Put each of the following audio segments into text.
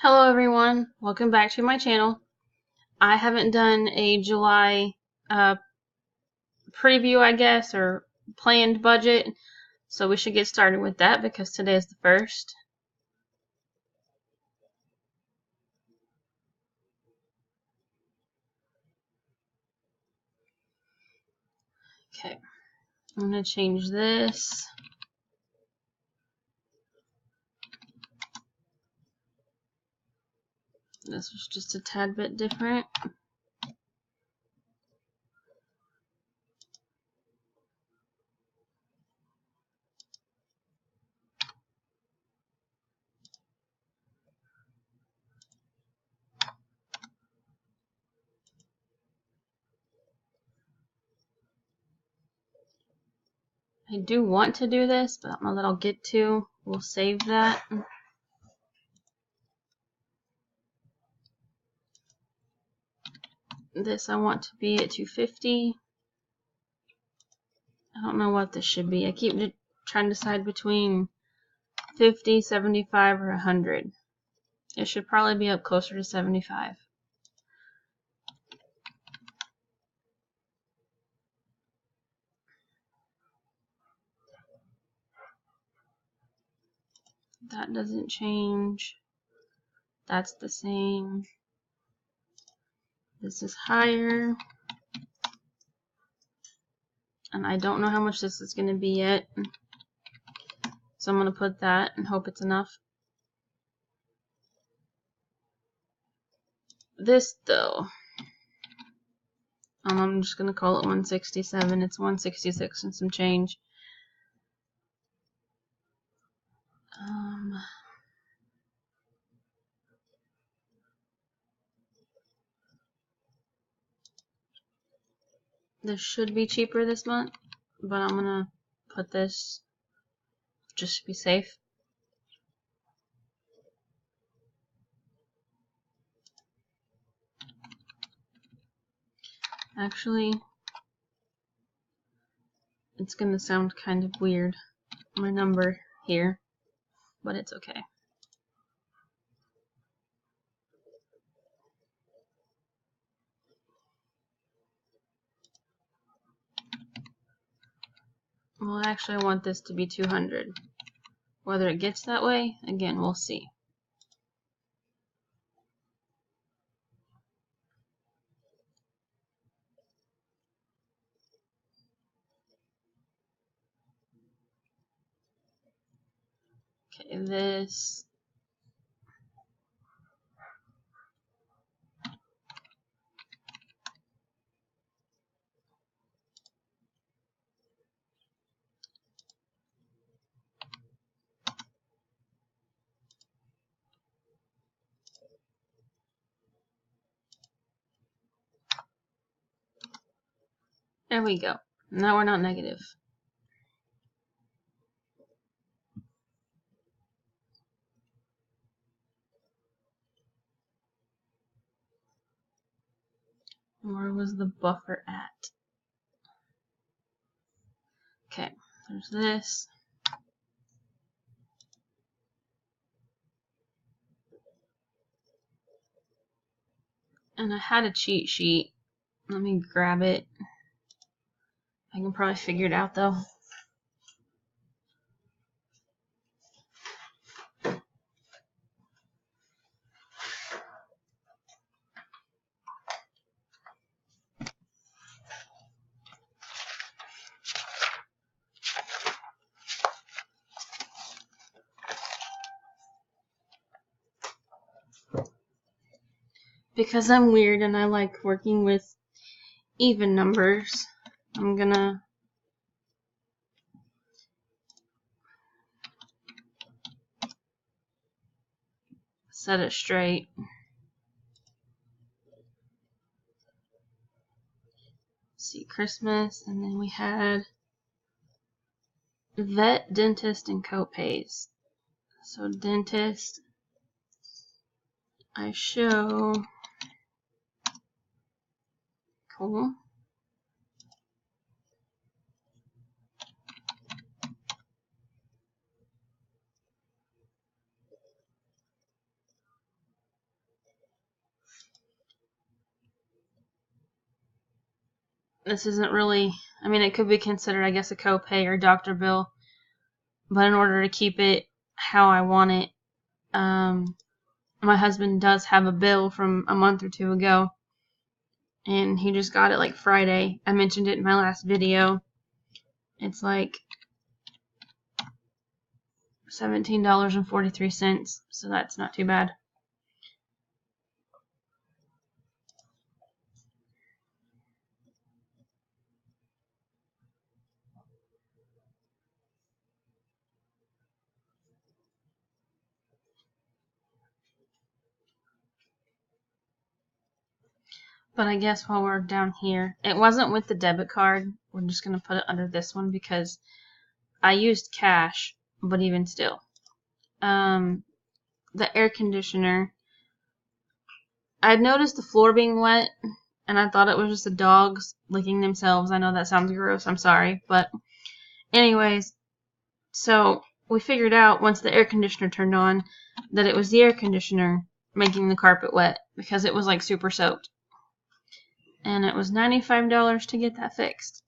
Hello everyone, welcome back to my channel. I haven't done a July preview, I guess, or planned budget, so we should get started with that because today is the 1st. Okay, I'm going to change this. This was just a tad bit different. I do want to do this, but I don't know that I'll get to. We'll save that. This I want to be at 250. I don't know what this should be. I keep trying to decide between 50, 75, or 100. It should probably be up closer to 75. That doesn't change. That's the same. This is higher. And I don't know how much this is going to be yet. So I'm going to put that and hope it's enough. This though, I'm just going to call it 167. It's 166 and some change. This should be cheaper this month, but I'm going to put this just to be safe. Actually, it's going to sound kind of weird, my number here, but it's okay. Well, actually, I want this to be 200. Whether it gets that way, again, we'll see. Okay, this. There we go. Now we're not negative. Where was the buffer at? Okay, there's this. And I had a cheat sheet. Let me grab it. I can probably figure it out though. Because I'm weird and I like working with even numbers, I'm gonna set it straight. See, Christmas, and then we had vet, dentist, and co-pays. So dentist, I show, cool. this isn't really, I mean, it could be considered, I guess, a copay or doctor bill, but in order to keep it how I want it, my husband does have a bill from a month or two ago, and he just got it like Friday. I mentioned it in my last video. It's like $17.43, so that's not too bad. But I guess while we're down here, it wasn't with the debit card. We're just going to put it under this one because I used cash, but even still. The air conditioner, I'd noticed the floor being wet, and I thought it was just the dogs licking themselves. I know that sounds gross, I'm sorry. But anyways, so we figured out once the air conditioner turned on that it was the air conditioner making the carpet wet because it was like super soaked. And it was $95 to get that fixed.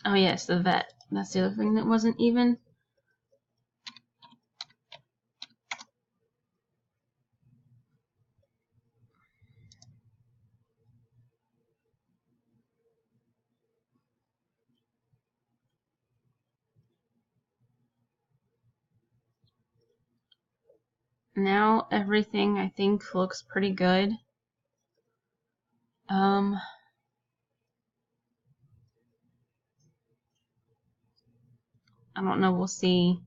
Oh yes, the vet. That's the other thing that wasn't even. Now everything I think looks pretty good. I don't know, we'll see,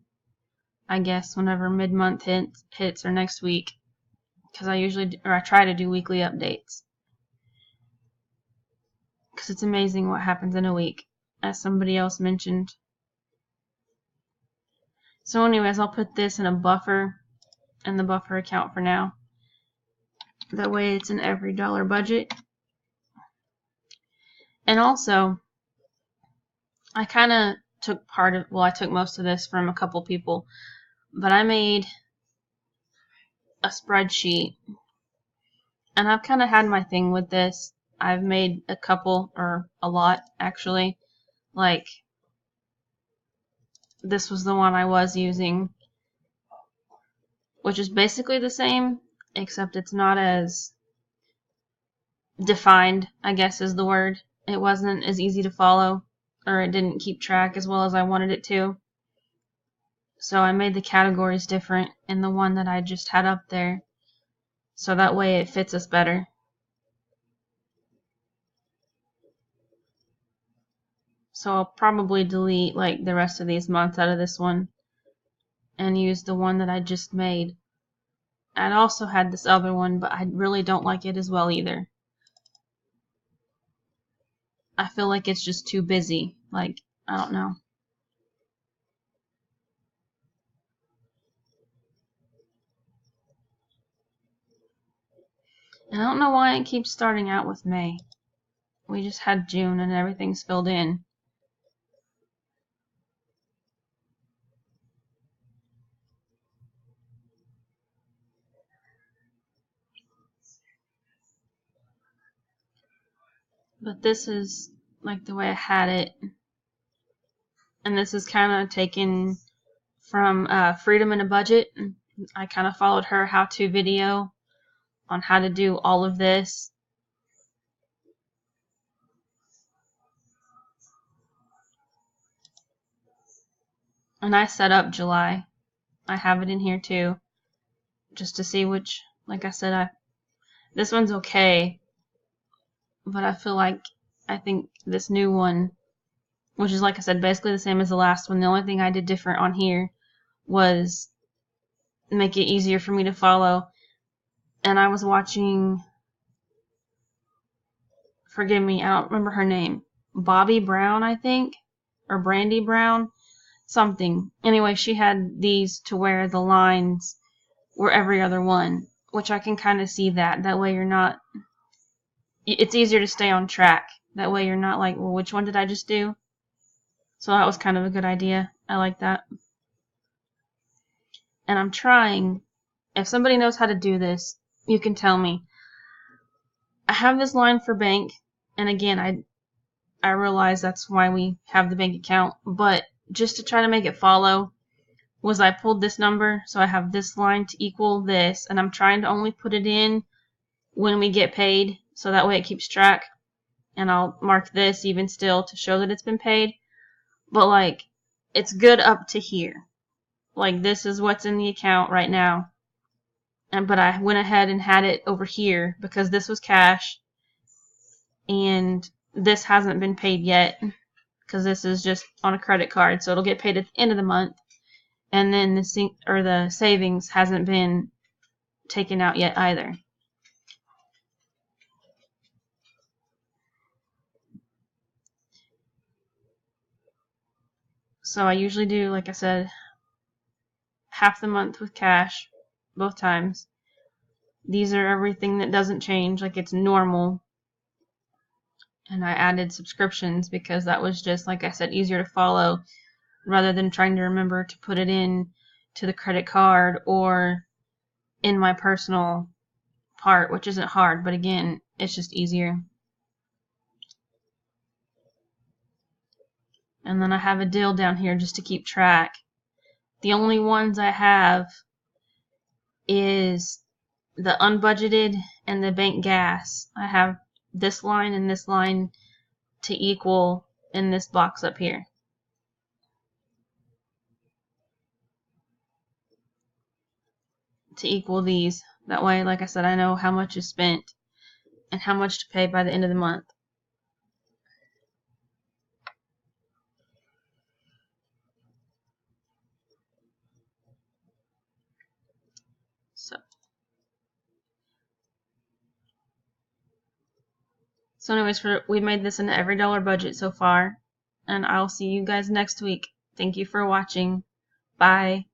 I guess, whenever mid-month hits or next week, because I try to do weekly updates, because it's amazing what happens in a week, as somebody else mentioned. So anyways, I'll put this in a buffer, in the buffer account for now. That way it's in every dollar budget. And also, I kind of took I took most of this from a couple people, but I made a spreadsheet, and I've kind of had my thing with this. I've made a couple, or a lot actually, like this was the one I was using, which is basically the same, except it's not as defined, I guess is the word. It wasn't as easy to follow, or it didn't keep track as well as I wanted it to. So I made the categories different in the one that I just had up there, so that way it fits us better. So I'll probably delete like the rest of these months out of this one and use the one that I just made. I'd also had this other one, but I really don't like it as well either. I feel like it's just too busy. Like, I don't know. And I don't know why it keeps starting out with May. We just had June and everything's filled in. But this is like the way I had it. And this is kind of taken from Freedom in a Budget. I kind of followed her how-to video on how to do all of this. And I set up July. I have it in here too, just to see which, like I said, this one's okay, but I think this new one, which is, like I said, basically the same as the last one, the only thing I did different on here was make it easier for me to follow. And I was watching, forgive me, I don't remember her name, Bobby Brown, I think, or Brandi Brown, something. Anyway, she had these to where the lines were every other one, which I can kind of see that. That way you're not, it's easier to stay on track That way you're not like, well, which one did I just do? So that was kind of a good idea. I like that. And I'm trying, if somebody knows how to do this, you can tell me. I have this line for bank, and again, I realize that's why we have the bank account, but just to try to make it follow, was I pulled this number, so I have this line to equal this, and I'm trying to only put it in when we get paid, so that way it keeps track, and I'll mark this even still to show that it's been paid, but like, it's good up to here. Like, this is what's in the account right now, but I went ahead and had it over here because this was cash, and this hasn't been paid yet because this is just on a credit card, so it'll get paid at the end of the month. And then the savings hasn't been taken out yet either. So I usually do, like I said, half the month with cash, both times. These are everything that doesn't change, like it's normal. And I added subscriptions because that was just, like I said, easier to follow rather than trying to remember to put it in to the credit card or in my personal part, which isn't hard, but again, it's just easier. And then I have a deal down here just to keep track. The only ones I have is the unbudgeted and the bank gas. I have this line and this line to equal in this box up here. To equal these. That way, like I said, I know how much is spent and how much to pay by the end of the month. So anyways, we've made this an every dollar budget so far, and I'll see you guys next week. Thank you for watching. Bye.